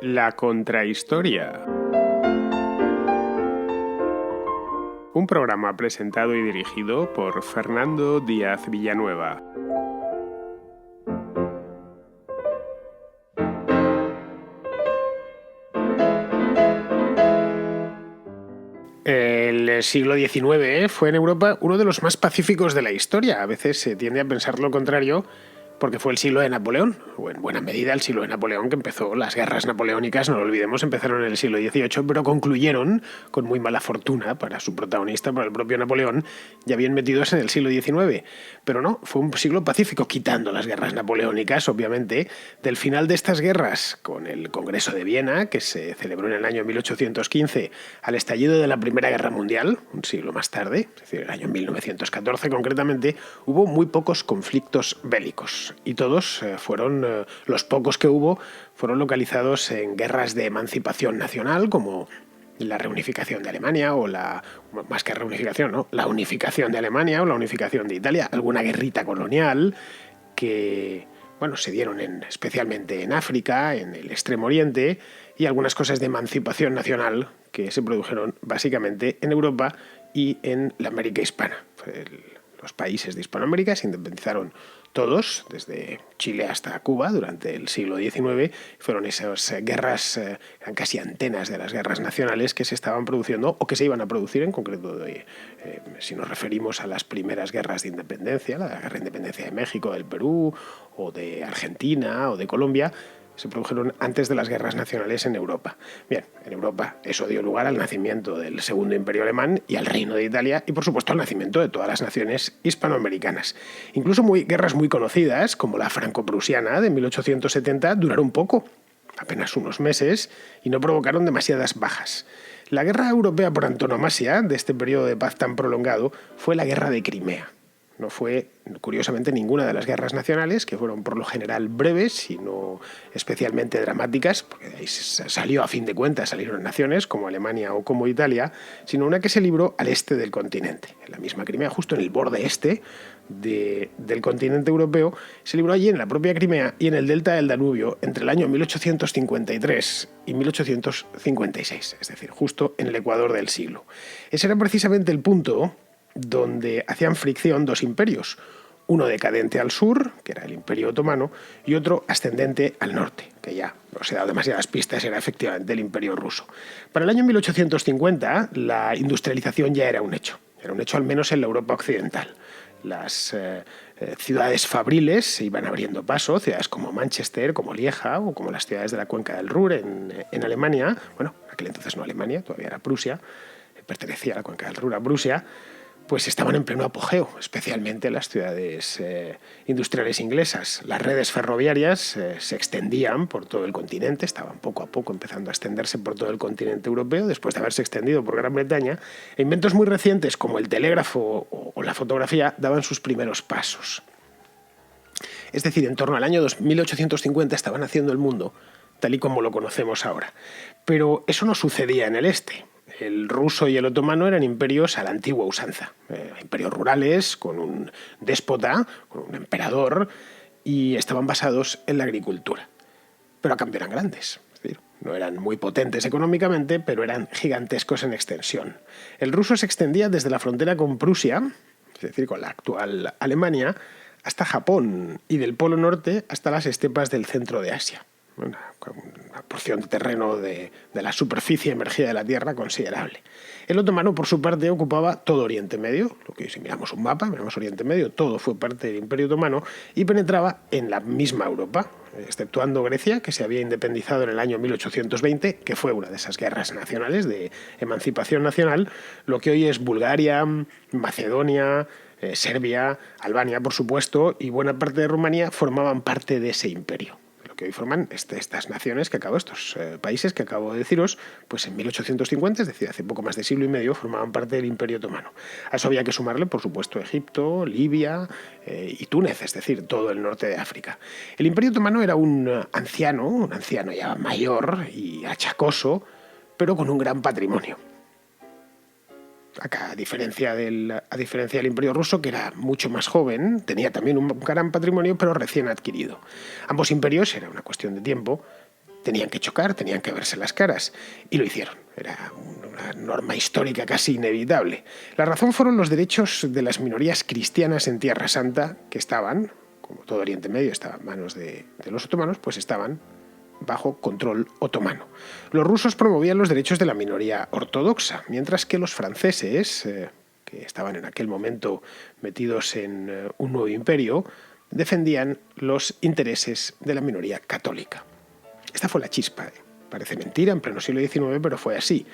La contrahistoria. Un programa presentado y dirigido por Fernando Díaz Villanueva. El siglo XIX fue en Europa uno de los más pacíficos de la historia. A veces se tiende a pensar lo contrario, porque fue el siglo de Napoleón, o en buena medida el siglo de Napoleón, que empezó las guerras napoleónicas, no lo olvidemos, empezaron en el siglo XVIII, pero concluyeron con muy mala fortuna para su protagonista, para el propio Napoleón, ya bien metidos en el siglo XIX. Pero no, fue un siglo pacífico, quitando las guerras napoleónicas, obviamente. Del final de estas guerras, con el Congreso de Viena, que se celebró en el año 1815, al estallido de la Primera Guerra Mundial, un siglo más tarde, es decir, el año 1914 concretamente, hubo muy pocos conflictos bélicos. Y todos los pocos que hubo, fueron localizados en guerras de emancipación nacional, como la reunificación de Alemania, más que reunificación, ¿no? La unificación de Alemania o la unificación de Italia, alguna guerrita colonial que, se dieron especialmente en África, en el Extremo Oriente, y algunas cosas de emancipación nacional que se produjeron básicamente en Europa y en la América hispana. Los países de Hispanoamérica se independizaron todos, desde Chile hasta Cuba, durante el siglo XIX. Fueron esas guerras, eran casi antenas de las guerras nacionales que se estaban produciendo o que se iban a producir, en concreto, si nos referimos a las primeras guerras de independencia, la guerra de independencia de México, del Perú, o de Argentina, o de Colombia, se produjeron antes de las guerras nacionales en Europa. Bien, en Europa eso dio lugar al nacimiento del Segundo Imperio Alemán y al Reino de Italia y, por supuesto, al nacimiento de todas las naciones hispanoamericanas. Incluso guerras muy conocidas, como la franco-prusiana de 1870, duraron poco, apenas unos meses, y no provocaron demasiadas bajas. La guerra europea por antonomasia de este periodo de paz tan prolongado fue la Guerra de Crimea. No fue, curiosamente, ninguna de las guerras nacionales, que fueron por lo general breves y no especialmente dramáticas, porque de ahí salió, a fin de cuentas, salieron naciones como Alemania o como Italia, sino una que se libró al este del continente, en la misma Crimea, justo en el borde este del continente europeo. Se libró allí en la propia Crimea y en el delta del Danubio entre el año 1853 y 1856, es decir, justo en el ecuador del siglo. Ese era precisamente el punto donde hacían fricción dos imperios, uno decadente al sur, que era el Imperio Otomano, y otro ascendente al norte, que ya no se da demasiadas pistas, era efectivamente el Imperio Ruso. Para el año 1850 la industrialización ya era un hecho al menos en la Europa occidental. Las ciudades fabriles se iban abriendo paso, ciudades como Manchester, como Lieja o como las ciudades de la cuenca del Ruhr en Alemania, en aquel entonces no Alemania, todavía era Prusia, pertenecía a la cuenca del Ruhr a Prusia, pues estaban en pleno apogeo, especialmente las ciudades industriales inglesas. Las redes ferroviarias se extendían por todo el continente, estaban poco a poco empezando a extenderse por todo el continente europeo, después de haberse extendido por Gran Bretaña, e inventos muy recientes como el telégrafo o la fotografía daban sus primeros pasos. Es decir, en torno al año 1850 estaban haciendo el mundo tal y como lo conocemos ahora. Pero eso no sucedía en el este. El ruso y el otomano eran imperios a la antigua usanza, imperios rurales, con un déspota, con un emperador, y estaban basados en la agricultura. Pero a cambio eran grandes, es decir, no eran muy potentes económicamente, pero eran gigantescos en extensión. El ruso se extendía desde la frontera con Prusia, es decir, con la actual Alemania, hasta Japón, y del Polo Norte hasta las estepas del centro de Asia. Una porción de terreno de la superficie emergida de la Tierra considerable. El otomano, por su parte, ocupaba todo Oriente Medio, lo que si miramos un mapa, miramos Oriente Medio, todo fue parte del Imperio Otomano, y penetraba en la misma Europa, exceptuando Grecia, que se había independizado en el año 1820, que fue una de esas guerras nacionales de emancipación nacional, lo que hoy es Bulgaria, Macedonia, Serbia, Albania, por supuesto, y buena parte de Rumanía formaban parte de ese imperio. Que hoy forman estas naciones estos países que acabo de deciros, pues en 1850, es decir, hace poco más de siglo y medio, formaban parte del Imperio Otomano. A eso había que sumarle, por supuesto, Egipto, Libia y Túnez, es decir, todo el norte de África. El Imperio Otomano era un anciano ya mayor y achacoso, pero con un gran patrimonio. A diferencia del Imperio Ruso, que era mucho más joven, tenía también un gran patrimonio, pero recién adquirido. Ambos imperios, era una cuestión de tiempo, tenían que chocar, tenían que verse las caras, y lo hicieron. Era una norma histórica casi inevitable. La razón fueron los derechos de las minorías cristianas en Tierra Santa, que estaban, como todo Oriente Medio estaba en manos de los otomanos, pues estaban bajo control otomano. Los rusos promovían los derechos de la minoría ortodoxa, mientras que los franceses, que estaban en aquel momento metidos en un nuevo imperio, defendían los intereses de la minoría católica. Esta fue la chispa. Parece mentira, en pleno siglo XIX, pero fue así.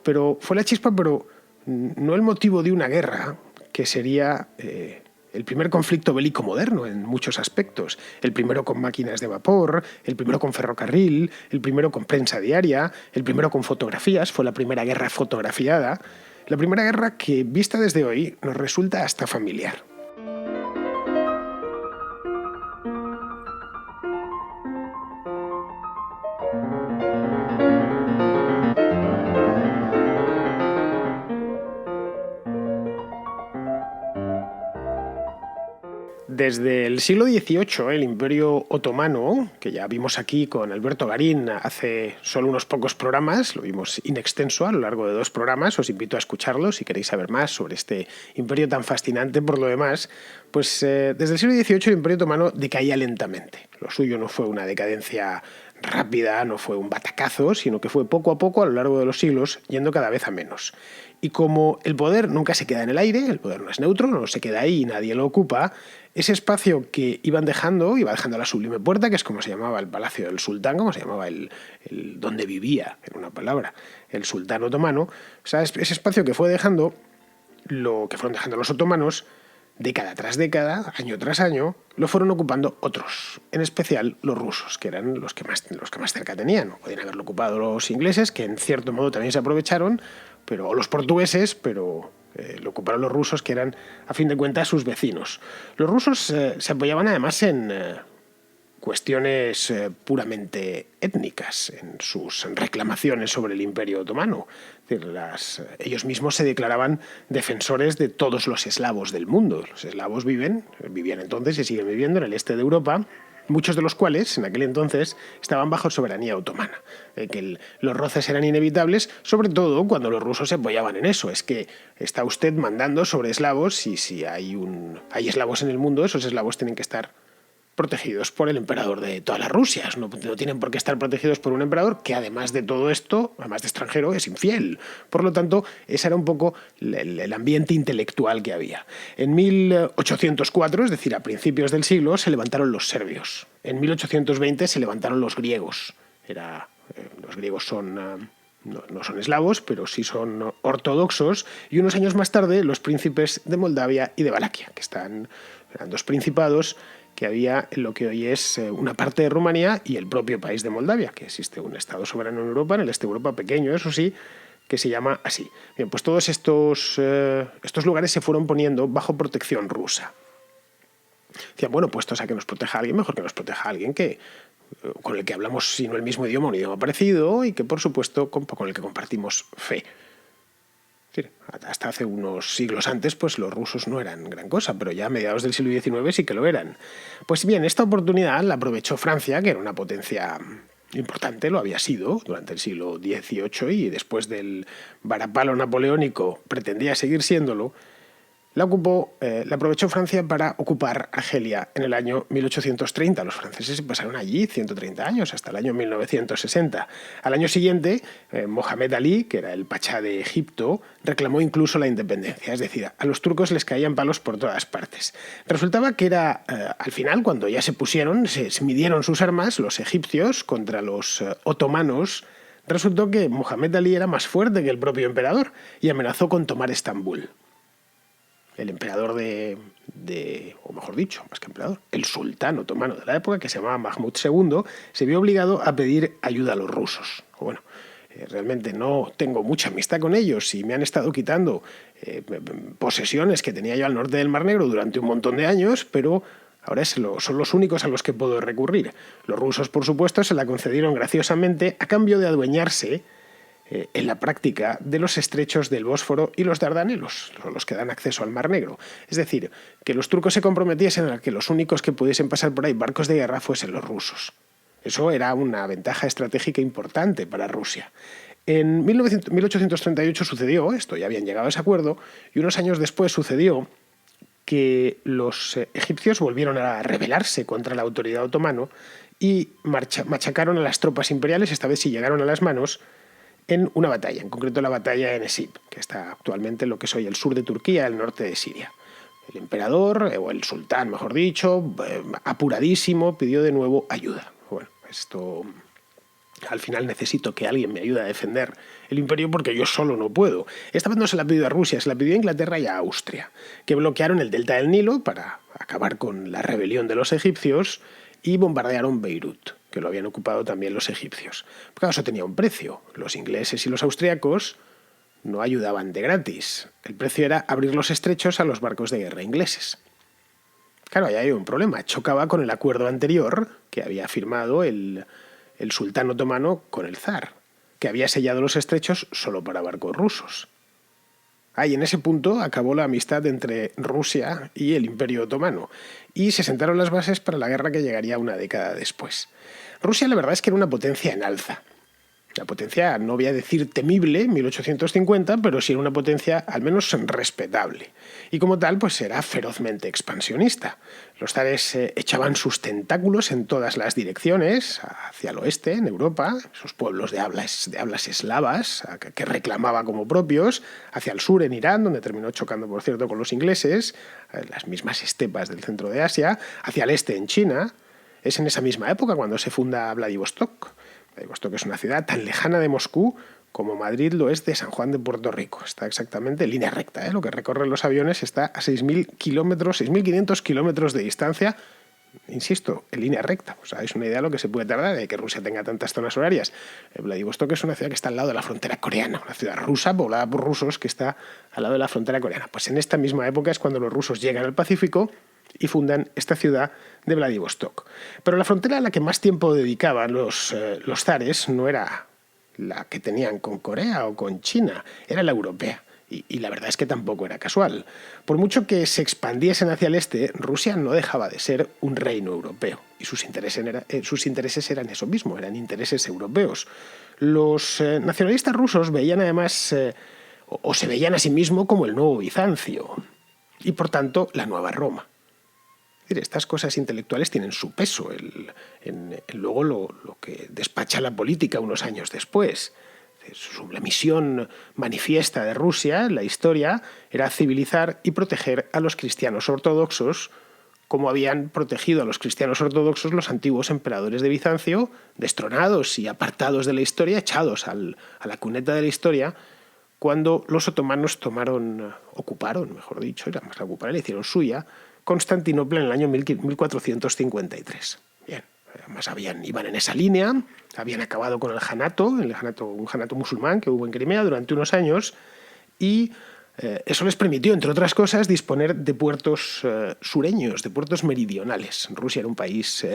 Pero fue la chispa, pero no el motivo de una guerra, que sería el primer conflicto bélico moderno en muchos aspectos. El primero con máquinas de vapor, el primero con ferrocarril, el primero con prensa diaria, el primero con fotografías. Fue la primera guerra fotografiada. La primera guerra que, vista desde hoy, nos resulta hasta familiar. Desde el siglo XVIII, el Imperio Otomano, que ya vimos aquí con Alberto Garín hace solo unos pocos programas, lo vimos in extenso a lo largo de 2 programas, os invito a escucharlos si queréis saber más sobre este imperio tan fascinante por lo demás, pues desde el siglo XVIII el Imperio Otomano decaía lentamente. Lo suyo no fue una decadencia rápida, no fue un batacazo, sino que fue poco a poco a lo largo de los siglos, yendo cada vez a menos. Y como el poder nunca se queda en el aire, el poder no es neutro, no se queda ahí y nadie lo ocupa, ese espacio que iba dejando la Sublime Puerta, que es como se llamaba el palacio del sultán, como se llamaba el donde vivía, en una palabra, el sultán otomano, o sea, ese espacio que fue dejando, lo que fueron dejando los otomanos, década tras década, año tras año, lo fueron ocupando otros, en especial los rusos, que eran los que más cerca tenían. Podían haberlo ocupado los ingleses, que en cierto modo también se aprovecharon, o los portugueses, pero lo ocuparon los rusos, que eran, a fin de cuentas, sus vecinos. Los rusos se apoyaban además en cuestiones puramente étnicas, en sus reclamaciones sobre el Imperio Otomano. Ellos mismos se declaraban defensores de todos los eslavos del mundo. Los eslavos vivían entonces y siguen viviendo en el este de Europa, muchos de los cuales en aquel entonces estaban bajo soberanía otomana. Los roces eran inevitables, sobre todo cuando los rusos se apoyaban en eso. Es que está usted mandando sobre eslavos y si hay eslavos en el mundo, esos eslavos tienen que estar protegidos por el emperador de todas las Rusias. No tienen por qué estar protegidos por un emperador que, además de todo esto, además de extranjero, es infiel. Por lo tanto, ese era un poco el ambiente intelectual que había. En 1804, es decir, a principios del siglo, se levantaron los serbios. En 1820 se levantaron los griegos. Los griegos no son eslavos, pero sí son ortodoxos, y unos años más tarde los príncipes de Moldavia y de Valaquia, que eran 2 principados que había en lo que hoy es una parte de Rumanía y el propio país de Moldavia, que existe un estado soberano en Europa, en el este de Europa pequeño, eso sí, que se llama así. Bien, pues todos estos lugares se fueron poniendo bajo protección rusa. Decían, bueno, puestos a que nos proteja alguien, mejor que nos proteja alguien con el que hablamos, si no el mismo idioma, un idioma parecido, y que, por supuesto, con el que compartimos fe. Hasta hace unos siglos antes, pues los rusos no eran gran cosa, pero ya a mediados del siglo XIX sí que lo eran. Pues bien, esta oportunidad la aprovechó Francia, que era una potencia importante, lo había sido durante el siglo XVIII y después del varapalo napoleónico pretendía seguir siéndolo. La aprovechó Francia para ocupar Argelia en el año 1830. Los franceses pasaron allí 130 años, hasta el año 1960. Al año siguiente, Mohamed Ali, que era el pachá de Egipto, reclamó incluso la independencia. Es decir, a los turcos les caían palos por todas partes. Resultaba que era, al final, cuando ya se midieron sus armas, los egipcios contra los otomanos, resultó que Mohamed Ali era más fuerte que el propio emperador y amenazó con tomar Estambul. El emperador o mejor dicho, más que emperador, el sultán otomano de la época, que se llamaba Mahmud II, se vio obligado a pedir ayuda a los rusos. Bueno, realmente no tengo mucha amistad con ellos y me han estado quitando posesiones que tenía yo al norte del Mar Negro durante un montón de años, pero ahora son los únicos a los que puedo recurrir. Los rusos, por supuesto, se la concedieron graciosamente a cambio de adueñarse en la práctica de los estrechos del Bósforo y los Dardanelos, los que dan acceso al Mar Negro. Es decir, que los turcos se comprometiesen a que los únicos que pudiesen pasar por ahí barcos de guerra fuesen los rusos. Eso era una ventaja estratégica importante para Rusia. En 1838 sucedió esto, ya habían llegado a ese acuerdo, y unos años después sucedió que los egipcios volvieron a rebelarse contra la autoridad otomana y machacaron a las tropas imperiales, esta vez sí llegaron a las manos, en una batalla, en concreto la batalla de Nesip, que está actualmente en lo que es hoy el sur de Turquía, el norte de Siria. El emperador, o el sultán, mejor dicho, apuradísimo, pidió de nuevo ayuda. Bueno, esto... Al final necesito que alguien me ayude a defender el imperio porque yo solo no puedo. Esta vez no se la pidió a Rusia, se la pidió a Inglaterra y a Austria, que bloquearon el delta del Nilo para acabar con la rebelión de los egipcios y bombardearon Beirut, que lo habían ocupado también los egipcios. Porque claro, eso tenía un precio. Los ingleses y los austriacos no ayudaban de gratis. El precio era abrir los estrechos a los barcos de guerra ingleses. Claro, ahí hay un problema. Chocaba con el acuerdo anterior que había firmado el sultán otomano con el zar, que había sellado los estrechos solo para barcos rusos. Ahí en ese punto acabó la amistad entre Rusia y el Imperio Otomano, y se sentaron las bases para la guerra que llegaría una década después. Rusia la verdad es que era una potencia en alza. La potencia, no voy a decir temible, en 1850, pero sí era una potencia al menos respetable. Y como tal, pues era ferozmente expansionista. Los zares echaban sus tentáculos en todas las direcciones, hacia el oeste, en Europa, esos pueblos de hablas eslavas, que reclamaba como propios, hacia el sur, en Irán, donde terminó chocando, por cierto, con los ingleses, las mismas estepas del centro de Asia, hacia el este, en China. Es en esa misma época cuando se funda Vladivostok. Vladivostok es una ciudad tan lejana de Moscú como Madrid lo es de San Juan de Puerto Rico. Está exactamente en línea recta, ¿eh? Lo que recorren los aviones está a 6.500 kilómetros de distancia, insisto, en línea recta. O sea, es una idea de lo que se puede tardar de que Rusia tenga tantas zonas horarias. Vladivostok es una ciudad que está al lado de la frontera coreana, una ciudad rusa poblada por rusos que está al lado de la frontera coreana. Pues en esta misma época es cuando los rusos llegan al Pacífico y fundan esta ciudad de Vladivostok. Pero la frontera a la que más tiempo dedicaban los zares no era la que tenían con Corea o con China, era la europea. Y la verdad es que tampoco era casual. Por mucho que se expandiesen hacia el este, Rusia no dejaba de ser un reino europeo. Y sus intereses eran eso mismo, eran intereses europeos. Los nacionalistas rusos veían además, o se veían a sí mismos como el nuevo Bizancio. Y por tanto, la nueva Roma. Estas cosas intelectuales tienen su peso en luego lo que despacha la política unos años después. La misión manifiesta de Rusia en la historia era civilizar y proteger a los cristianos ortodoxos, como habían protegido a los cristianos ortodoxos los antiguos emperadores de Bizancio, destronados y apartados de la historia, echados a la cuneta de la historia, cuando los otomanos ocuparon, le hicieron suya, Constantinopla en el año 1453. Bien, además iban en esa línea, habían acabado con un janato musulmán que hubo en Crimea durante unos años, y eso les permitió, entre otras cosas, disponer de puertos sureños, de puertos meridionales. Rusia era un país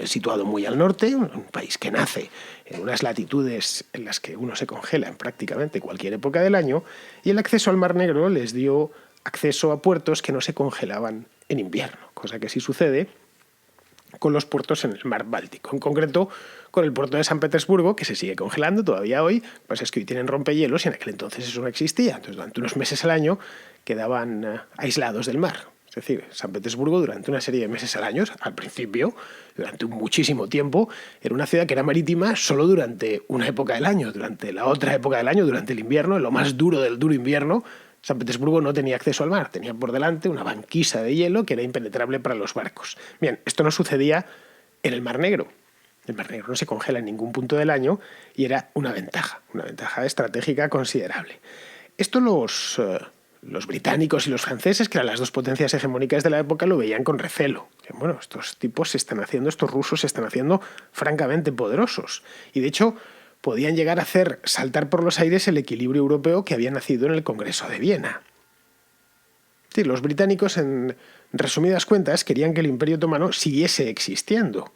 situado muy al norte, un país que nace en unas latitudes en las que uno se congela en prácticamente cualquier época del año, y el acceso al Mar Negro les dio acceso a puertos que no se congelaban en invierno, cosa que sí sucede con los puertos en el mar Báltico, en concreto con el puerto de San Petersburgo, que se sigue congelando todavía hoy, pues es que hoy tienen rompehielos y en aquel entonces eso no existía. Entonces durante unos meses al año quedaban aislados del mar. Es decir, San Petersburgo durante una serie de meses al año, al principio, durante muchísimo tiempo, era una ciudad que era marítima solo durante una época del año. Durante la otra época del año, durante el invierno, en lo más duro del duro invierno, San Petersburgo no tenía acceso al mar, tenía por delante una banquisa de hielo que era impenetrable para los barcos. Bien, esto no sucedía en el Mar Negro. El Mar Negro no se congela en ningún punto del año y era una ventaja estratégica considerable. Esto los británicos y los franceses, que eran las dos potencias hegemónicas de la época, lo veían con recelo. Bueno, estos rusos se están haciendo francamente poderosos. Y de hecho, podían llegar a hacer saltar por los aires el equilibrio europeo que había nacido en el Congreso de Viena. Sí, los británicos, en resumidas cuentas, querían que el Imperio Otomano siguiese existiendo,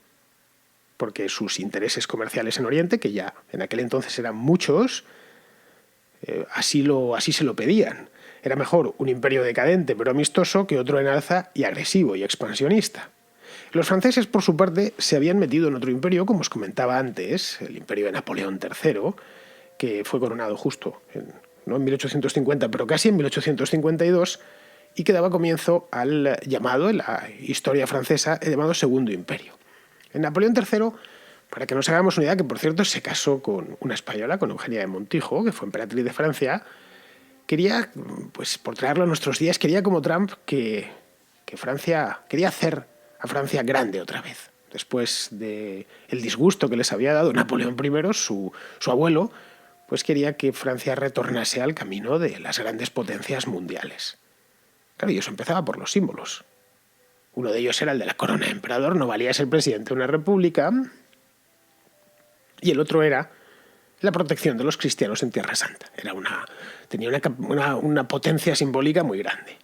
porque sus intereses comerciales en Oriente, que ya en aquel entonces eran muchos, así se lo pedían. Era mejor un imperio decadente pero amistoso que otro en alza y agresivo y expansionista. Los franceses, por su parte, se habían metido en otro imperio, como os comentaba antes, el imperio de Napoleón III, que fue coronado justo no en 1850, pero casi en 1852, y que daba comienzo al llamado, en la historia francesa, el llamado Segundo Imperio. En Napoleón III, para que nos hagamos una idea, que por cierto se casó con una española, con Eugenia de Montijo, que fue emperatriz de Francia, quería, pues por traerlo a nuestros días, quería como Trump que Francia, quería hacer a Francia grande otra vez. Después del disgusto que les había dado Napoleón I, su abuelo, pues quería que Francia retornase al camino de las grandes potencias mundiales. Claro, y eso empezaba por los símbolos. Uno de ellos era el de la corona de emperador, no valía ser presidente de una república, y el otro era la protección de los cristianos en Tierra Santa. Tenía una potencia simbólica muy grande.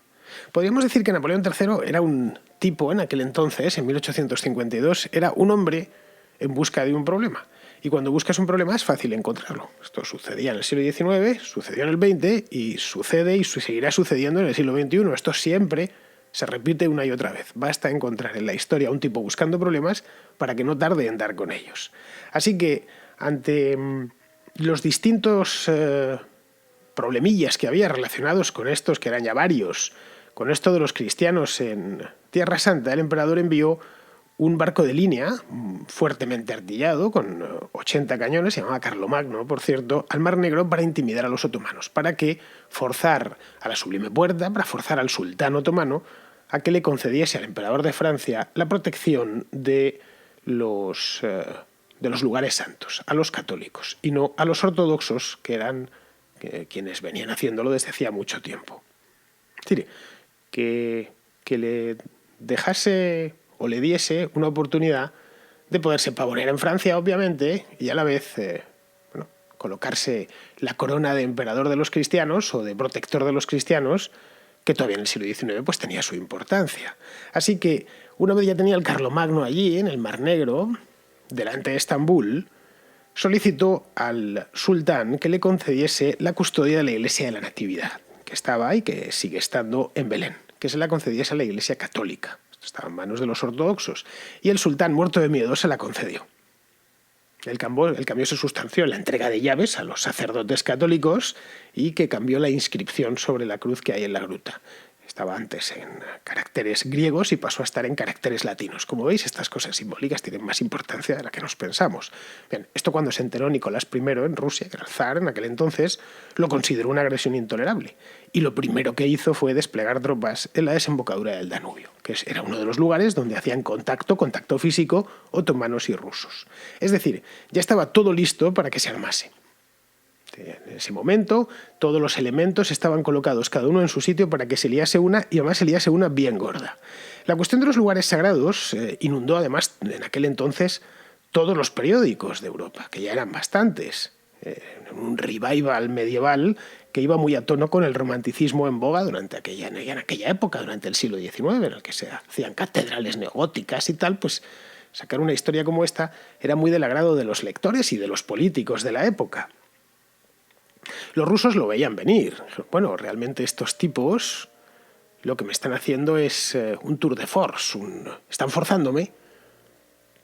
Podríamos decir que Napoleón III era un tipo en aquel entonces, en 1852, era un hombre en busca de un problema. Y cuando buscas un problema es fácil encontrarlo. Esto sucedía en el siglo XIX, sucedió en el XX y sucede y seguirá sucediendo en el siglo XXI. Esto siempre se repite una y otra vez. Basta encontrar en la historia a un tipo buscando problemas para que no tarde en dar con ellos. Así que ante los distintos problemillas que había relacionados con estos, que eran ya varios, con esto de los cristianos en Tierra Santa, el emperador envió un barco de línea fuertemente artillado, con 80 cañones, se llamaba Carlomagno, por cierto, al Mar Negro para intimidar a los otomanos, para que forzar a la Sublime Puerta, para forzar al sultán otomano a que le concediese al emperador de Francia la protección de los lugares santos, a los católicos, y no a los ortodoxos, que eran quienes venían haciéndolo desde hacía mucho tiempo. Es decir, que le dejase o le diese una oportunidad de poderse pavonear en Francia, obviamente, y a la vez colocarse la corona de emperador de los cristianos o de protector de los cristianos, que todavía en el siglo XIX pues, tenía su importancia. Así que una vez ya tenía el Carlomagno allí, en el Mar Negro, delante de Estambul, solicitó al sultán que le concediese la custodia de la Iglesia de la Natividad, que estaba y que sigue estando en Belén, que se la concediese a la Iglesia católica. Estaba en manos de los ortodoxos, y el sultán, muerto de miedo, se la concedió. El cambio se sustanció en la entrega de llaves a los sacerdotes católicos y que cambió la inscripción sobre la cruz que hay en la gruta. Estaba antes en caracteres griegos y pasó a estar en caracteres latinos. Como veis, estas cosas simbólicas tienen más importancia de la que nos pensamos. Bien, esto cuando se enteró Nicolás I en Rusia, que era el zar en aquel entonces, lo consideró una agresión intolerable. Y lo primero que hizo fue desplegar tropas en la desembocadura del Danubio, que era uno de los lugares donde hacían contacto físico, otomanos y rusos. Es decir, ya estaba todo listo para que se armase. En ese momento, todos los elementos estaban colocados cada uno en su sitio para que se liase una, y además se liase una bien gorda. La cuestión de los lugares sagrados inundó además en aquel entonces todos los periódicos de Europa, que ya eran bastantes. Un revival medieval que iba muy a tono con el romanticismo en boga en aquella época, durante el siglo XIX, en el que se hacían catedrales neogóticas y tal, pues sacar una historia como esta era muy del agrado de los lectores y de los políticos de la época. Los rusos lo veían venir. Bueno, realmente estos tipos lo que me están haciendo es un tour de force. Están forzándome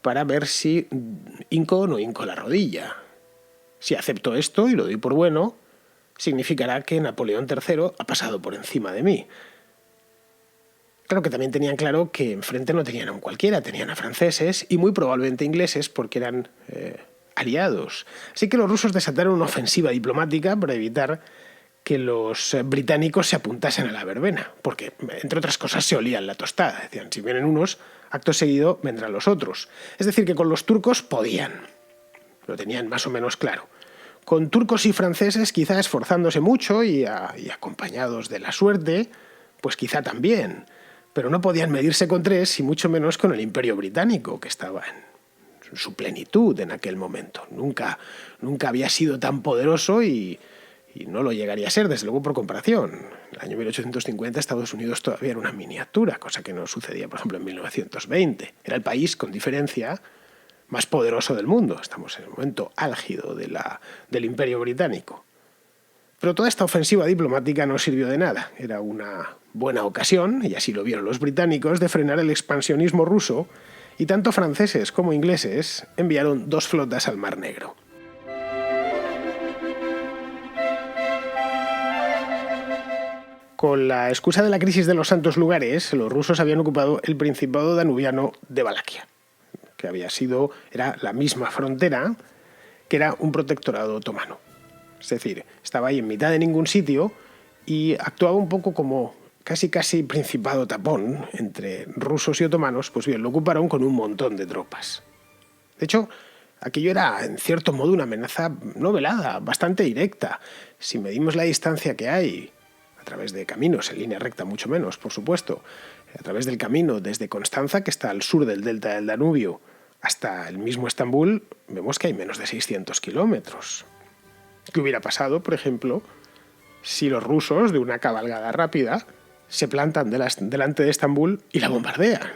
para ver si hinco o no hinco la rodilla. Si acepto esto y lo doy por bueno, significará que Napoleón III ha pasado por encima de mí. Claro que también tenían claro que enfrente no tenían a un cualquiera, tenían a franceses y muy probablemente ingleses, porque eran aliados. Así que los rusos desataron una ofensiva diplomática para evitar que los británicos se apuntasen a la verbena, porque, entre otras cosas, se olían la tostada. Decían, si vienen unos, acto seguido vendrán los otros. Es decir, que con los turcos podían. Lo tenían más o menos claro. Con turcos y franceses, quizá esforzándose mucho y acompañados de la suerte, pues quizá también. Pero no podían medirse con tres, y mucho menos con el Imperio Británico, que estaba en su plenitud en aquel momento. Nunca había sido tan poderoso y no lo llegaría a ser, desde luego, por comparación. En el año 1850 Estados Unidos todavía era una miniatura, cosa que no sucedía, por ejemplo, en 1920. Era el país, con diferencia, más poderoso del mundo. Estamos en el momento álgido del Imperio Británico. Pero toda esta ofensiva diplomática no sirvió de nada. Era una buena ocasión, y así lo vieron los británicos, de frenar el expansionismo ruso y tanto franceses como ingleses enviaron 2 flotas al Mar Negro. Con la excusa de la crisis de los Santos Lugares, los rusos habían ocupado el Principado danubiano de Valaquia, que era la misma frontera que era un protectorado otomano. Es decir, estaba ahí en mitad de ningún sitio y actuaba un poco como casi principado tapón entre rusos y otomanos. Pues bien, lo ocuparon con un montón de tropas. De hecho, aquello era en cierto modo una amenaza no velada, bastante directa. Si medimos la distancia que hay a través de caminos, en línea recta mucho menos, por supuesto, a través del camino desde Constanza, que está al sur del delta del Danubio, hasta el mismo Estambul, vemos que hay menos de 600 kilómetros. ¿Qué hubiera pasado, por ejemplo, si los rusos, de una cabalgada rápida, se plantan delante de Estambul y la bombardean?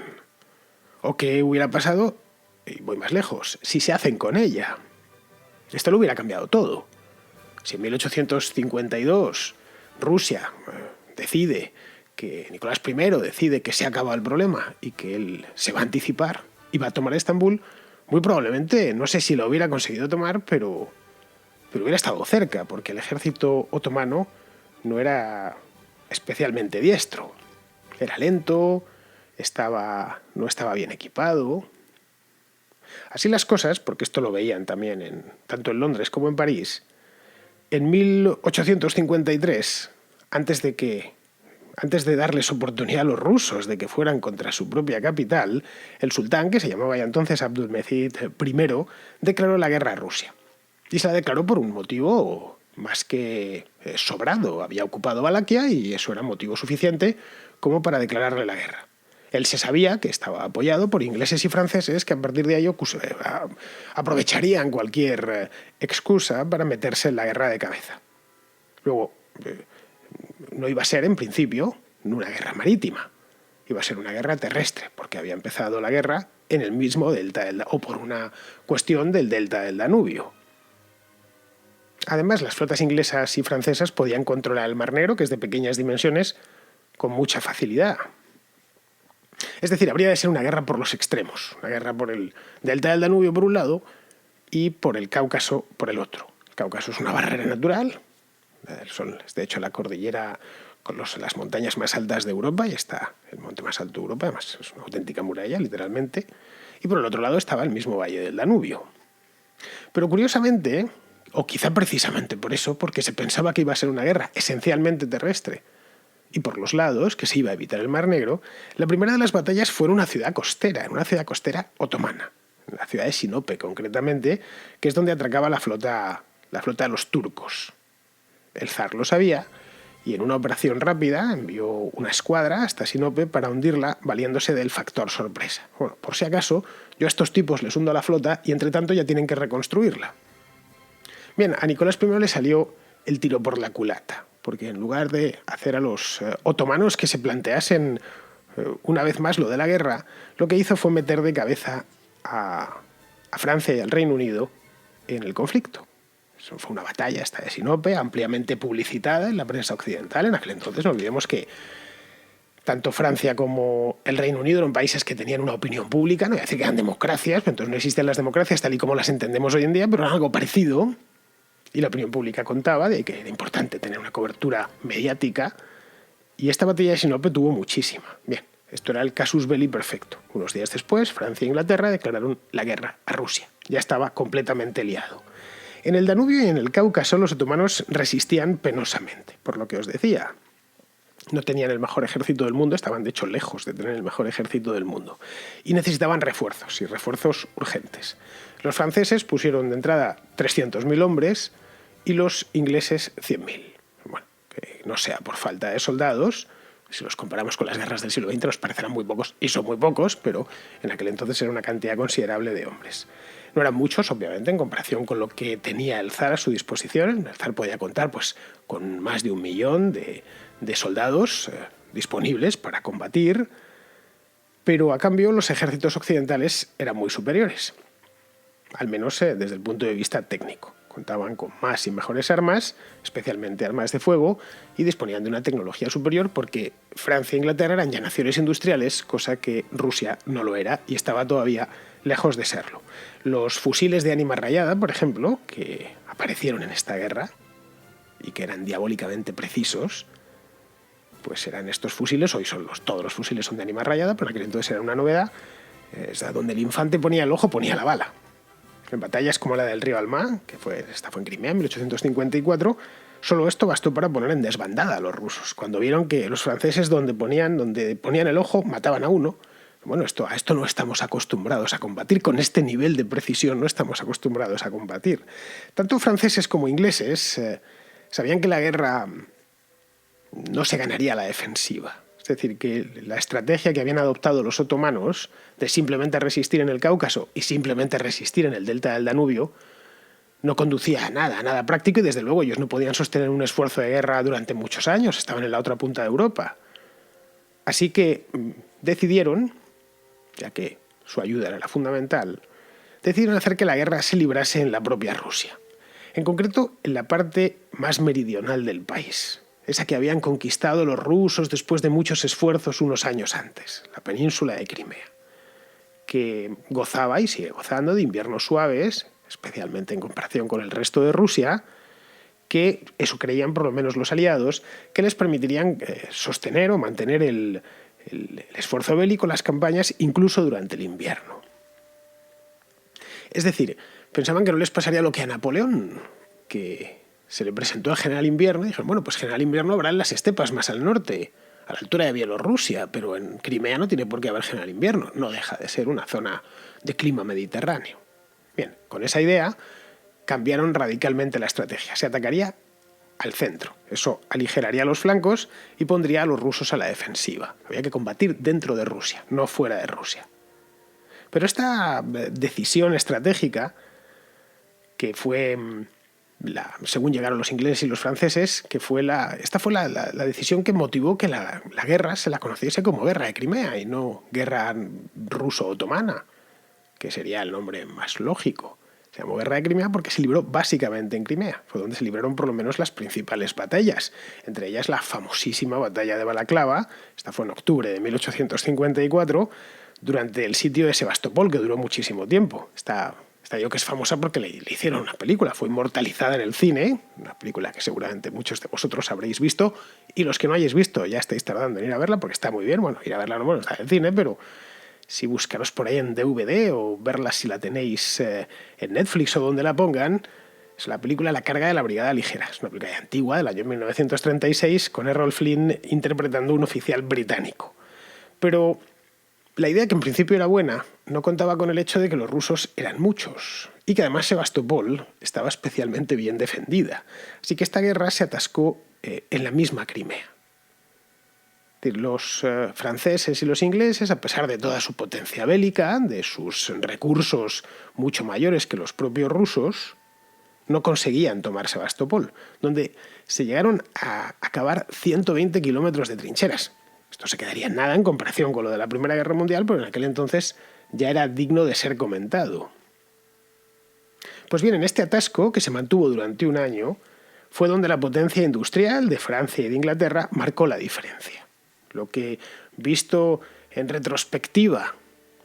¿O qué hubiera pasado, y voy más lejos, si se hacen con ella? Esto lo hubiera cambiado todo. Si en 1852 Rusia Nicolás I decide que se ha acabado el problema y que él se va a anticipar y va a tomar Estambul, muy probablemente, no sé si lo hubiera conseguido tomar, pero hubiera estado cerca, porque el ejército otomano no era especialmente diestro. Era lento, no estaba bien equipado. Así las cosas, porque esto lo veían también tanto en Londres como en París, en 1853, antes de darles oportunidad a los rusos de que fueran contra su propia capital, el sultán, que se llamaba ya entonces Abdülmecid I, declaró la guerra a Rusia. Y se la declaró por un motivo más que sobrado. Había ocupado Valaquia y eso era motivo suficiente como para declararle la guerra. Él se sabía que estaba apoyado por ingleses y franceses que a partir de ello aprovecharían cualquier excusa para meterse en la guerra de cabeza. Luego, no iba a ser en principio una guerra marítima, iba a ser una guerra terrestre, porque había empezado la guerra en el mismo delta o por una cuestión del delta del Danubio. Además, las flotas inglesas y francesas podían controlar el Mar Negro, que es de pequeñas dimensiones, con mucha facilidad. Es decir, habría de ser una guerra por los extremos, una guerra por el delta del Danubio por un lado y por el Cáucaso por el otro. El Cáucaso es una barrera natural, es de hecho la cordillera con las montañas más altas de Europa, y está el monte más alto de Europa, además es una auténtica muralla, literalmente, y por el otro lado estaba el mismo valle del Danubio. Pero curiosamente, o quizá precisamente por eso, porque se pensaba que iba a ser una guerra esencialmente terrestre, y por los lados, que se iba a evitar el Mar Negro, la primera de las batallas fue en una ciudad costera otomana, en la ciudad de Sinope concretamente, que es donde atracaba la flota de los turcos. El zar lo sabía y en una operación rápida envió una escuadra hasta Sinope para hundirla valiéndose del factor sorpresa. Bueno, por si acaso, yo a estos tipos les hundo la flota y entre tanto ya tienen que reconstruirla. Bien, a Nicolás I le salió el tiro por la culata, porque en lugar de hacer a los otomanos que se planteasen una vez más lo de la guerra, lo que hizo fue meter de cabeza a Francia y al Reino Unido en el conflicto. Eso fue una batalla esta de Sinope, ampliamente publicitada en la prensa occidental. En aquel entonces no olvidemos que tanto Francia como el Reino Unido eran países que tenían una opinión pública, no voy a decir que eran democracias, pero entonces no existen las democracias tal y como las entendemos hoy en día, pero era algo parecido. Y la opinión pública contaba de que era importante tener una cobertura mediática, y esta batalla de Sinope tuvo muchísima. Bien, esto era el casus belli perfecto. Unos días después, Francia e Inglaterra declararon la guerra a Rusia. Ya estaba completamente liado. En el Danubio y en el Cáucaso los otomanos resistían penosamente, por lo que os decía. No tenían el mejor ejército del mundo, estaban de hecho lejos de tener el mejor ejército del mundo. Y necesitaban refuerzos, y refuerzos urgentes. Los franceses pusieron de entrada 300.000 hombres y los ingleses 100.000. Bueno, que no sea por falta de soldados, si los comparamos con las guerras del siglo XX nos parecerán muy pocos, y son muy pocos, pero en aquel entonces era una cantidad considerable de hombres. No eran muchos, obviamente, en comparación con lo que tenía el zar a su disposición. El zar podía contar con más de 1 millón de soldados disponibles para combatir, pero a cambio los ejércitos occidentales eran muy superiores, al menos desde el punto de vista técnico. contaban con más y mejores armas, especialmente armas de fuego, y disponían de una tecnología superior porque Francia e Inglaterra eran ya naciones industriales, cosa que Rusia no lo era y estaba todavía lejos de serlo. Los fusiles de ánima rayada, por ejemplo, que aparecieron en esta guerra y que eran diabólicamente precisos, pues eran estos fusiles, hoy todos los fusiles son de ánima rayada, pero en aquel entonces era una novedad, donde el infante ponía el ojo, ponía la bala. En batallas como la del río Alma, esta fue en Crimea en 1854, solo esto bastó para poner en desbandada a los rusos. Cuando vieron que los franceses donde ponían el ojo mataban a uno, bueno, a esto no estamos acostumbrados a combatir, con este nivel de precisión no estamos acostumbrados a combatir. Tanto franceses como ingleses sabían que la guerra no se ganaría a la defensiva. Es decir, que la estrategia que habían adoptado los otomanos de simplemente resistir en el Cáucaso y simplemente resistir en el delta del Danubio no conducía a nada práctico, y desde luego ellos no podían sostener un esfuerzo de guerra durante muchos años, estaban en la otra punta de Europa. Así que decidieron, ya que su ayuda era la fundamental, decidieron hacer que la guerra se librase en la propia Rusia, en concreto en la parte más meridional del país, esa que habían conquistado los rusos después de muchos esfuerzos unos años antes, la península de Crimea, que gozaba y sigue gozando de inviernos suaves, especialmente en comparación con el resto de Rusia, que, eso creían por lo menos los aliados, que les permitirían sostener o mantener el esfuerzo bélico, las campañas, incluso durante el invierno. Es decir, pensaban que no les pasaría lo que a Napoleón, que se le presentó al general Invierno y dijeron, bueno, pues general Invierno habrá en las estepas más al norte, a la altura de Bielorrusia, pero en Crimea no tiene por qué haber general Invierno, no deja de ser una zona de clima mediterráneo. Bien, con esa idea cambiaron radicalmente la estrategia, se atacaría al centro, eso aligeraría los flancos y pondría a los rusos a la defensiva. Había que combatir dentro de Rusia, no fuera de Rusia. Pero esta decisión estratégica, que fue según llegaron los ingleses y los franceses, esta fue la decisión que motivó que la guerra se la conociese como Guerra de Crimea y no Guerra ruso-otomana, que sería el nombre más lógico. Se llamó Guerra de Crimea porque se libró básicamente en Crimea. Fue donde se libraron por lo menos las principales batallas, entre ellas la famosísima batalla de Balaclava. Esta fue en octubre de 1854, durante el sitio de Sebastopol, que duró muchísimo tiempo. Esta digo que es famosa porque le hicieron una película, fue inmortalizada en el cine, una película que seguramente muchos de vosotros habréis visto, y los que no hayáis visto ya estáis tardando en ir a verla porque está muy bien. Bueno, ir a verla no está en el cine, pero si buscaros por ahí en DVD o verla si la tenéis en Netflix o donde la pongan, es la película La carga de la brigada ligera. Es una película antigua del año 1936 con Errol Flynn interpretando a un oficial británico. Pero la idea, que en principio era buena, no contaba con el hecho de que los rusos eran muchos y que además Sebastopol estaba especialmente bien defendida. Así que esta guerra se atascó en la misma Crimea. Los franceses y los ingleses, a pesar de toda su potencia bélica, de sus recursos mucho mayores que los propios rusos, no conseguían tomar Sebastopol, donde se llegaron a cavar 120 kilómetros de trincheras. Esto se quedaría en nada en comparación con lo de la Primera Guerra Mundial, pero en aquel entonces ya era digno de ser comentado. Pues bien, en este atasco, que se mantuvo durante un año, fue donde la potencia industrial de Francia y de Inglaterra marcó la diferencia. Lo que, visto en retrospectiva,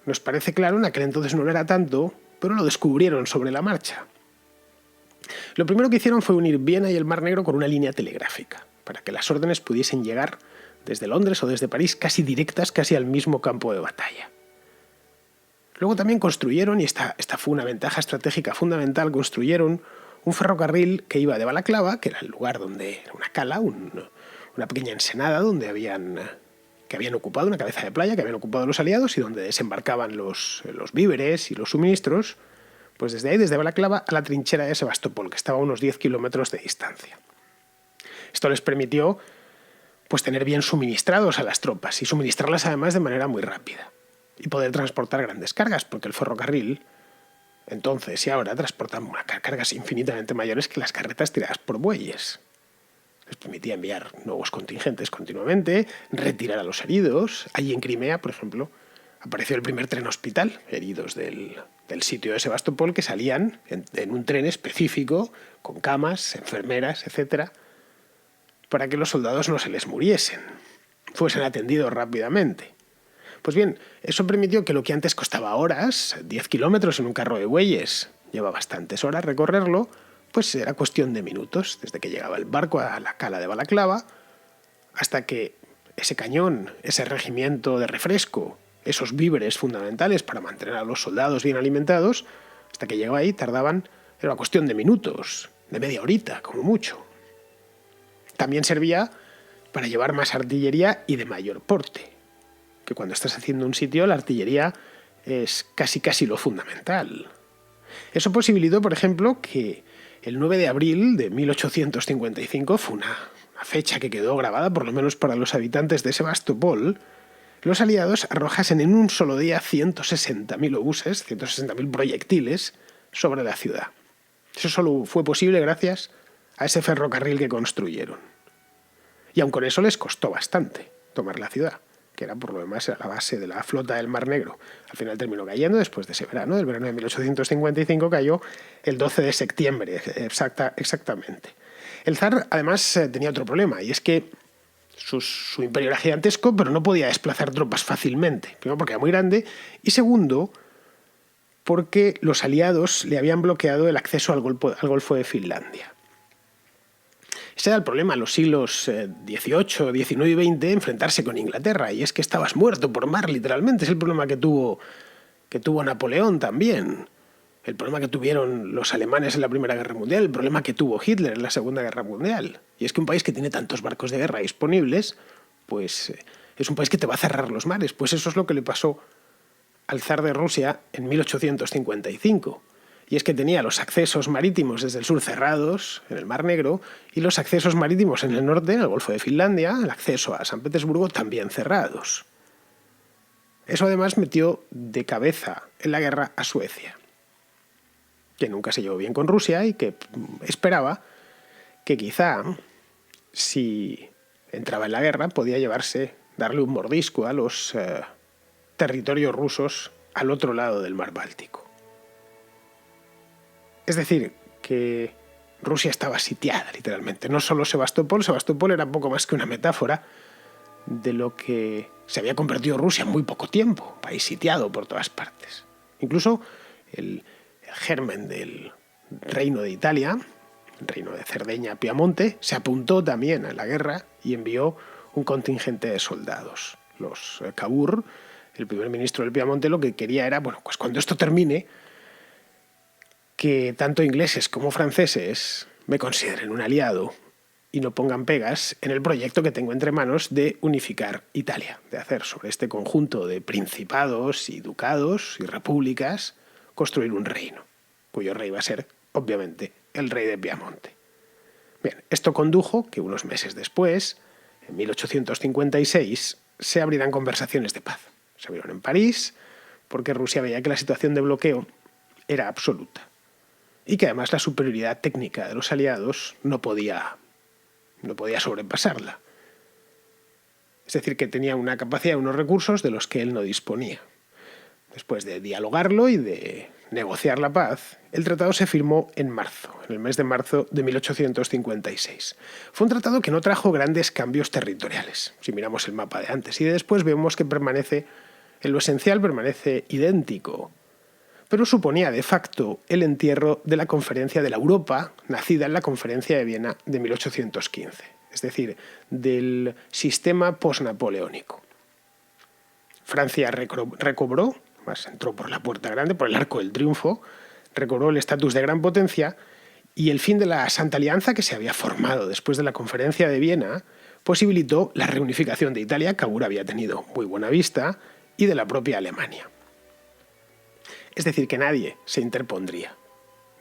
nos parece claro, en aquel entonces no lo era tanto, pero lo descubrieron sobre la marcha. Lo primero que hicieron fue unir Viena y el Mar Negro con una línea telegráfica, para que las órdenes pudiesen llegar desde Londres o desde París casi directas, casi al mismo campo de batalla. Luego también construyeron, y esta fue una ventaja estratégica fundamental, construyeron un ferrocarril que iba de Balaclava, que era el lugar donde era una cala, una pequeña ensenada que habían ocupado, una cabeza de playa que habían ocupado los aliados y donde desembarcaban los víveres y los suministros, pues desde ahí, desde Balaclava, a la trinchera de Sebastopol, que estaba a unos 10 kilómetros de distancia. Esto les permitió pues tener bien suministrados a las tropas y suministrarlas además de manera muy rápida y poder transportar grandes cargas, porque el ferrocarril entonces y ahora transportan cargas infinitamente mayores que las carretas tiradas por bueyes. Les permitía enviar nuevos contingentes continuamente, retirar a los heridos. Allí en Crimea, por ejemplo, apareció el primer tren hospital, heridos del sitio de Sebastopol, que salían en un tren específico, con camas, enfermeras, etcétera, para que los soldados no se les muriesen, fuesen atendidos rápidamente. Pues bien, eso permitió que lo que antes costaba horas, 10 kilómetros en un carro de bueyes, lleva bastantes horas recorrerlo, pues era cuestión de minutos, desde que llegaba el barco a la cala de Balaclava, hasta que ese cañón, ese regimiento de refresco, esos víveres fundamentales para mantener a los soldados bien alimentados, hasta que llegaba ahí tardaban, era una cuestión de minutos, de media horita, como mucho. También servía para llevar más artillería y de mayor porte, que cuando estás haciendo un sitio la artillería es casi lo fundamental. Eso posibilitó, por ejemplo, que el 9 de abril de 1855 fue una fecha que quedó grabada, por lo menos para los habitantes de Sebastopol. Los aliados arrojasen en un solo día 160.000 obuses, 160.000 proyectiles, sobre la ciudad. Eso solo fue posible gracias a ese ferrocarril que construyeron. Y aun con eso les costó bastante tomar la ciudad, que era por lo demás era la base de la flota del Mar Negro. Al final terminó cayendo después de ese verano, del verano de 1855, cayó el 12 de septiembre, exactamente. El zar además tenía otro problema, y es que su imperio era gigantesco, pero no podía desplazar tropas fácilmente. Primero porque era muy grande, y segundo porque los aliados le habían bloqueado el acceso al Golfo de Finlandia. Ese era el problema en los siglos XVIII, XIX y XX, enfrentarse con Inglaterra, y es que estabas muerto por mar, literalmente. Es el problema que tuvo Napoleón también, el problema que tuvieron los alemanes en la Primera Guerra Mundial, el problema que tuvo Hitler en la Segunda Guerra Mundial. Y es que un país que tiene tantos barcos de guerra disponibles, pues es un país que te va a cerrar los mares. Pues eso es lo que le pasó al zar de Rusia en 1855. Y es que tenía los accesos marítimos desde el sur cerrados, en el Mar Negro, y los accesos marítimos en el norte, en el Golfo de Finlandia, el acceso a San Petersburgo, también cerrados. Eso además metió de cabeza en la guerra a Suecia, que nunca se llevó bien con Rusia y que esperaba que quizá, si entraba en la guerra, podía darle un mordisco a los territorios rusos al otro lado del mar Báltico. Es decir, que Rusia estaba sitiada, literalmente. No solo Sebastopol era poco más que una metáfora de lo que se había convertido Rusia en muy poco tiempo, un país sitiado por todas partes. Incluso el germen del reino de Italia, el reino de Cerdeña-Piamonte, se apuntó también a la guerra y envió un contingente de soldados. Los Cavour, el primer ministro del Piamonte, lo que quería era, bueno, pues cuando esto termine, que tanto ingleses como franceses me consideren un aliado y no pongan pegas en el proyecto que tengo entre manos de unificar Italia, de hacer sobre este conjunto de principados y ducados y repúblicas construir un reino, cuyo rey va a ser, obviamente, el rey de Piamonte. Bien, esto condujo que unos meses después, en 1856, se abrieran conversaciones de paz. Se abrieron en París porque Rusia veía que la situación de bloqueo era absoluta y que además la superioridad técnica de los aliados no podía sobrepasarla. Es decir, que tenía una capacidad y unos recursos de los que él no disponía. Después de dialogarlo y de negociar la paz, el tratado se firmó en el mes de marzo de 1856. Fue un tratado que no trajo grandes cambios territoriales. Si miramos el mapa de antes y de después, vemos que en lo esencial permanece idéntico, pero suponía de facto el entierro de la Conferencia de la Europa, nacida en la Conferencia de Viena de 1815, es decir, del sistema posnapoleónico. Francia recobró, más entró por la puerta grande, por el Arco del Triunfo, recobró el estatus de gran potencia, y el fin de la Santa Alianza que se había formado después de la Conferencia de Viena posibilitó la reunificación de Italia, Cavour había tenido muy buena vista, y de la propia Alemania. Es decir, que nadie se interpondría,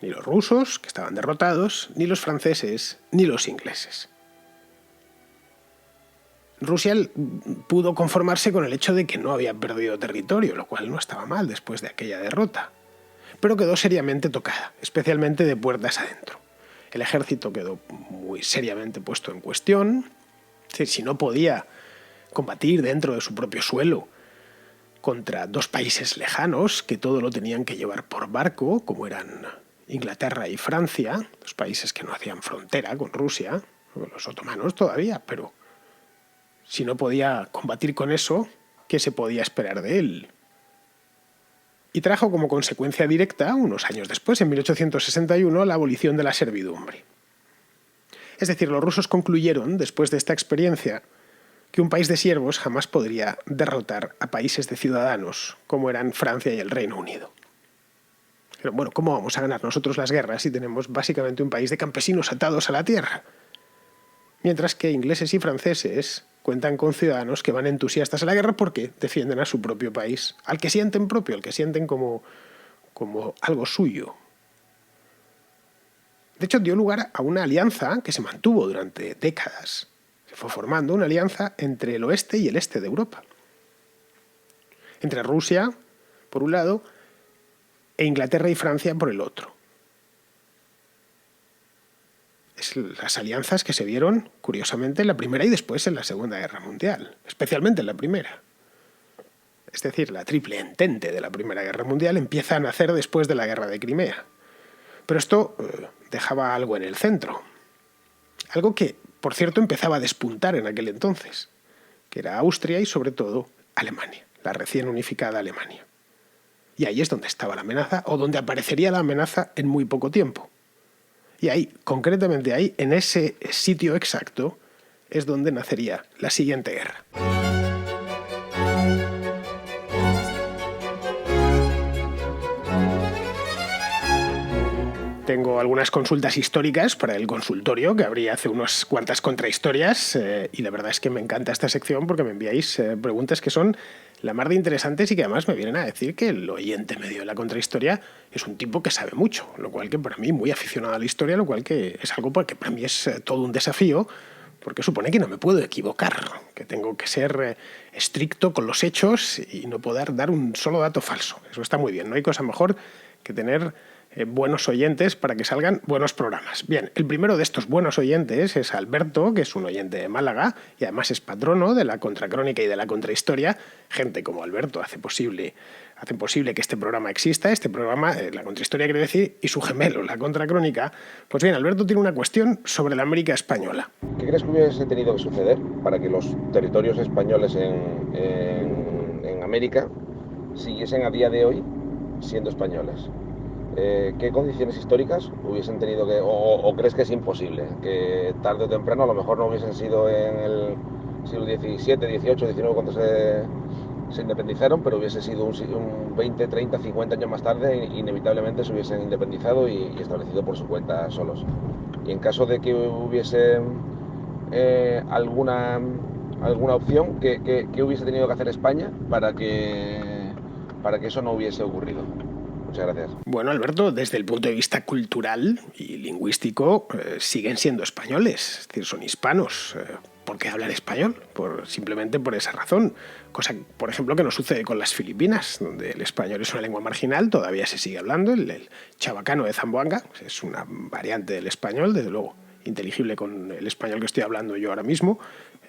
ni los rusos, que estaban derrotados, ni los franceses, ni los ingleses. Rusia pudo conformarse con el hecho de que no había perdido territorio, lo cual no estaba mal después de aquella derrota, pero quedó seriamente tocada, especialmente de puertas adentro. El ejército quedó muy seriamente puesto en cuestión. Es decir, si no podía combatir dentro de su propio suelo, contra dos países lejanos que todo lo tenían que llevar por barco, como eran Inglaterra y Francia, dos países que no hacían frontera con Rusia, los otomanos todavía, pero si no podía combatir con eso, ¿qué se podía esperar de él? Y trajo como consecuencia directa, unos años después, en 1861, la abolición de la servidumbre. Es decir, los rusos concluyeron, después de esta experiencia, que un país de siervos jamás podría derrotar a países de ciudadanos, como eran Francia y el Reino Unido. Pero bueno, ¿cómo vamos a ganar nosotros las guerras si tenemos básicamente un país de campesinos atados a la tierra? Mientras que ingleses y franceses cuentan con ciudadanos que van entusiastas a la guerra porque defienden a su propio país, al que sienten propio, al que sienten como algo suyo. De hecho, dio lugar a una alianza que se mantuvo durante décadas. Se fue formando una alianza entre el oeste y el este de Europa. Entre Rusia, por un lado, e Inglaterra y Francia por el otro. Las alianzas que se vieron, curiosamente, en la Primera y después en la Segunda Guerra Mundial, especialmente en la Primera. Es decir, la triple entente de la Primera Guerra Mundial empieza a nacer después de la Guerra de Crimea. Pero esto dejaba algo en el centro. Algo que, por cierto, empezaba a despuntar en aquel entonces, que era Austria y, sobre todo, Alemania, la recién unificada Alemania. Y ahí es donde estaba la amenaza, o donde aparecería la amenaza en muy poco tiempo. Y ahí, concretamente ahí, en ese sitio exacto, es donde nacería la siguiente guerra. Tengo algunas consultas históricas para el consultorio, que abrí hace unas cuantas contrahistorias, y la verdad es que me encanta esta sección porque me enviáis preguntas que son la mar de interesantes y que además me vienen a decir que el oyente medio de la contrahistoria es un tipo que sabe mucho, lo cual que para mí, muy aficionado a la historia, lo cual que es algo que para mí es todo un desafío, porque supone que no me puedo equivocar, que tengo que ser estricto con los hechos y no poder dar un solo dato falso. Eso está muy bien, no hay cosa mejor que tener buenos oyentes para que salgan buenos programas. Bien, el primero de estos buenos oyentes es Alberto, que es un oyente de Málaga y además es patrono de la contracrónica y de la contrahistoria. Gente como Alberto hacen posible que este programa exista. Este programa, la contrahistoria quiere decir, y su gemelo, la contracrónica. Pues bien, Alberto tiene una cuestión sobre la América española. ¿Qué crees que hubiese tenido que suceder para que los territorios españoles en América siguiesen a día de hoy siendo españoles? ¿Qué condiciones históricas hubiesen tenido que, o crees que es imposible, que tarde o temprano, a lo mejor no hubiesen sido en el siglo XVII, XVIII, XIX cuando se independizaron, pero hubiese sido un 20, 30, 50 años más tarde, inevitablemente se hubiesen independizado y establecido por su cuenta solos? Y en caso de que hubiese alguna opción, ¿qué hubiese tenido que hacer España para que eso no hubiese ocurrido? Muchas gracias. Bueno, Alberto, desde el punto de vista cultural y lingüístico, siguen siendo españoles, es decir, son hispanos. ¿Por qué hablar español? Simplemente por esa razón. Cosa, por ejemplo, que no sucede con las Filipinas, donde el español es una lengua marginal, todavía se sigue hablando. El chabacano de Zamboanga es una variante del español, desde luego, inteligible con el español que estoy hablando yo ahora mismo.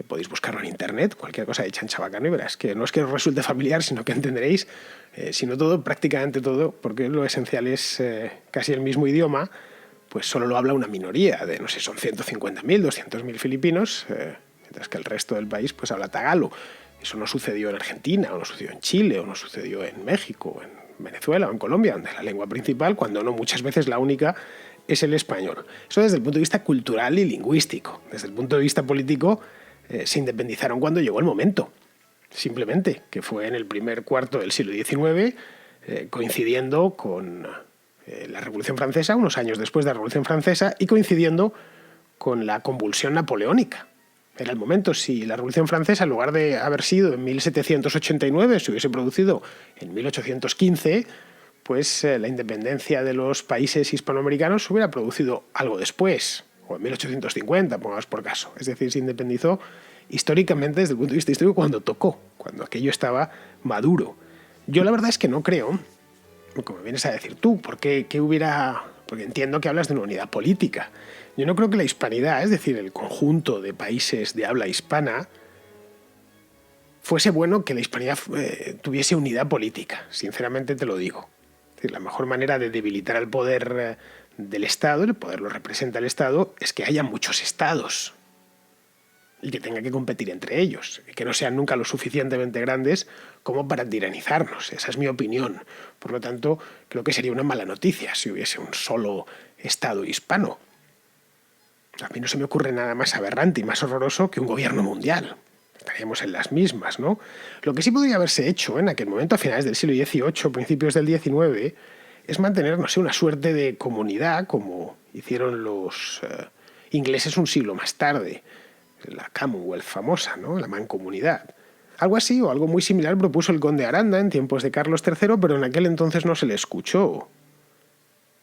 Podéis buscarlo en internet, cualquier cosa hecha en chabacano y verás que no es que os resulte familiar, sino que entenderéis, si no todo, prácticamente todo, porque lo esencial es casi el mismo idioma, pues solo lo habla una minoría de, no sé, son 150.000, 200.000 filipinos, mientras que el resto del país pues habla tagalo. Eso no sucedió en Argentina, o no sucedió en Chile, o no sucedió en México, o en Venezuela o en Colombia, donde la lengua principal, cuando no muchas veces la única, es el español. Eso desde el punto de vista cultural y lingüístico. Desde el punto de vista político, se independizaron cuando llegó el momento, simplemente, que fue en el primer cuarto del siglo XIX, coincidiendo con la Revolución Francesa, unos años después de la Revolución Francesa, y coincidiendo con la convulsión napoleónica. Era el momento. Si la Revolución Francesa, en lugar de haber sido en 1789, se hubiese producido en 1815, pues la independencia de los países hispanoamericanos se hubiera producido algo después, o en 1850, pongamos por caso. Es decir, se independizó históricamente, desde el punto de vista histórico, cuando tocó, cuando aquello estaba maduro. Yo la verdad es que no creo, como vienes a decir tú, porque entiendo que hablas de una unidad política. Yo no creo que la hispanidad, es decir, el conjunto de países de habla hispana, fuese bueno que la hispanidad tuviese unidad política, sinceramente te lo digo. Es decir, la mejor manera de debilitar al poder del Estado, el poder lo representa el Estado, es que haya muchos estados y que tenga que competir entre ellos, y que no sean nunca lo suficientemente grandes como para tiranizarnos. Esa es mi opinión. Por lo tanto, creo que sería una mala noticia si hubiese un solo Estado hispano. A mí no se me ocurre nada más aberrante y más horroroso que un gobierno mundial. Estaríamos en las mismas, ¿no? Lo que sí podría haberse hecho en aquel momento, a finales del siglo XVIII, principios del XIX, es mantener, no sé, una suerte de comunidad, como hicieron los ingleses un siglo más tarde, la Commonwealth famosa, ¿no? La mancomunidad. Algo así o algo muy similar propuso el conde Aranda en tiempos de Carlos III, pero en aquel entonces no se le escuchó.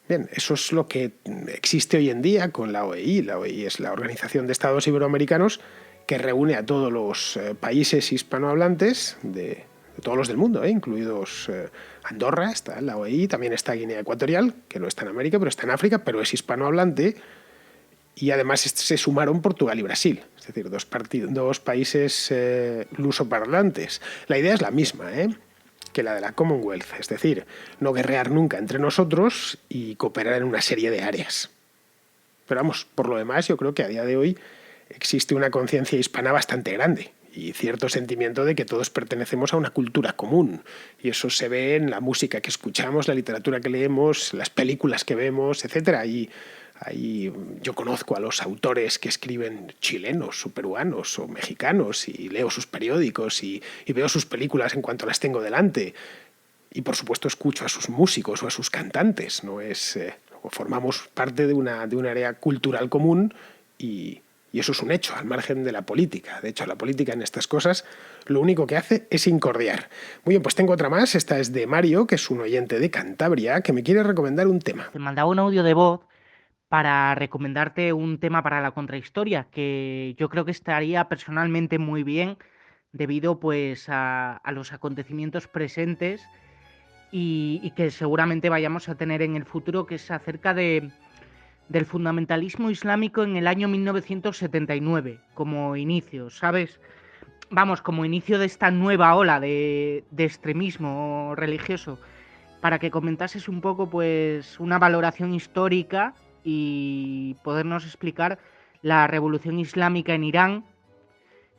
Bien, eso es lo que existe hoy en día con la OEI. La OEI es la Organización de Estados Iberoamericanos que reúne a todos los países hispanohablantes de todos los del mundo, incluidos Andorra, está en la OEI, también está Guinea Ecuatorial, que no está en América, pero está en África, pero es hispanohablante, y además se sumaron Portugal y Brasil, es decir, dos países lusoparlantes. La idea es la misma, que la de la Commonwealth, es decir, no guerrear nunca entre nosotros y cooperar en una serie de áreas. Pero vamos, por lo demás, yo creo que a día de hoy existe una conciencia hispana bastante grande y cierto sentimiento de que todos pertenecemos a una cultura común. Y eso se ve en la música que escuchamos, la literatura que leemos, las películas que vemos, etc. Y ahí yo conozco a los autores que escriben chilenos o peruanos o mexicanos y leo sus periódicos y veo sus películas en cuanto las tengo delante. Y por supuesto escucho a sus músicos o a sus cantantes. No es, formamos parte de una área cultural común y eso es un hecho, al margen de la política. De hecho, la política en estas cosas lo único que hace es incordiar. Muy bien, pues tengo otra más. Esta es de Mario, que es un oyente de Cantabria, que me quiere recomendar un tema. Te mandaba un audio de voz para recomendarte un tema para la contrahistoria, que yo creo que estaría personalmente muy bien debido pues a los acontecimientos presentes y que seguramente vayamos a tener en el futuro, que es acerca del fundamentalismo islámico en el año 1979, como inicio, ¿sabes? Vamos, como inicio de esta nueva ola de extremismo religioso, para que comentases un poco pues una valoración histórica y podernos explicar la revolución islámica en Irán,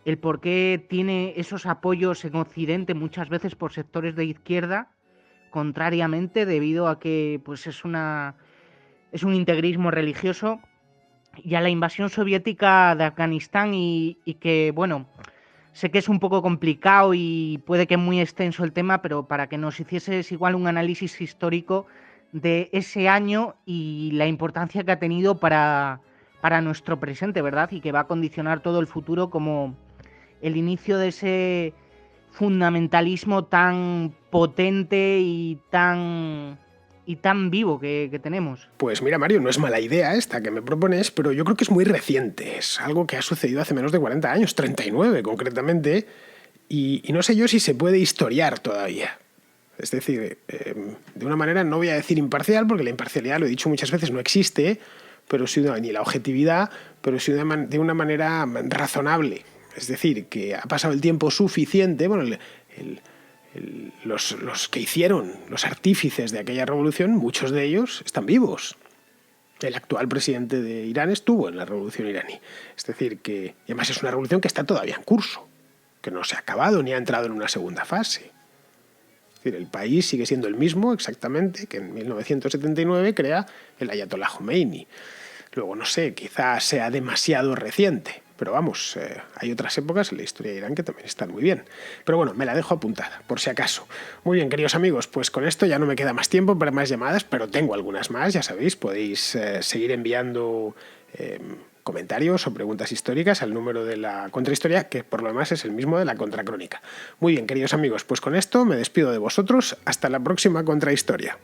el por qué tiene esos apoyos en Occidente muchas veces por sectores de izquierda, contrariamente, debido a que pues es un integrismo religioso, y a la invasión soviética de Afganistán y que, bueno, sé que es un poco complicado y puede que muy extenso el tema, pero para que nos hicieses igual un análisis histórico de ese año y la importancia que ha tenido para nuestro presente, ¿verdad? Y que va a condicionar todo el futuro, como el inicio de ese fundamentalismo tan potente y tan vivo que tenemos. Pues mira, Mario, no es mala idea esta que me propones, pero yo creo que es muy reciente. Es algo que ha sucedido hace menos de 40 años, 39 concretamente, y no sé yo si se puede historiar todavía. Es decir, de una manera, no voy a decir imparcial, porque la imparcialidad, lo he dicho muchas veces, no existe, pero sí ni la objetividad, pero sí de una manera razonable. Es decir, que ha pasado el tiempo suficiente, bueno, los que hicieron, los artífices de aquella revolución, muchos de ellos están vivos. El actual presidente de Irán estuvo en la revolución iraní. Es decir, que y además es una revolución que está todavía en curso, que no se ha acabado ni ha entrado en una segunda fase. Es decir, el país sigue siendo el mismo exactamente que en 1979 crea el Ayatollah Khomeini. Luego, no sé, quizás sea demasiado reciente. Pero vamos, hay otras épocas en la historia de Irán que también están muy bien. Pero bueno, me la dejo apuntada, por si acaso. Muy bien, queridos amigos, pues con esto ya no me queda más tiempo para más llamadas, pero tengo algunas más, ya sabéis, podéis seguir enviando comentarios o preguntas históricas al número de la contrahistoria, que por lo demás es el mismo de la contracrónica. Muy bien, queridos amigos, pues con esto me despido de vosotros. Hasta la próxima contrahistoria.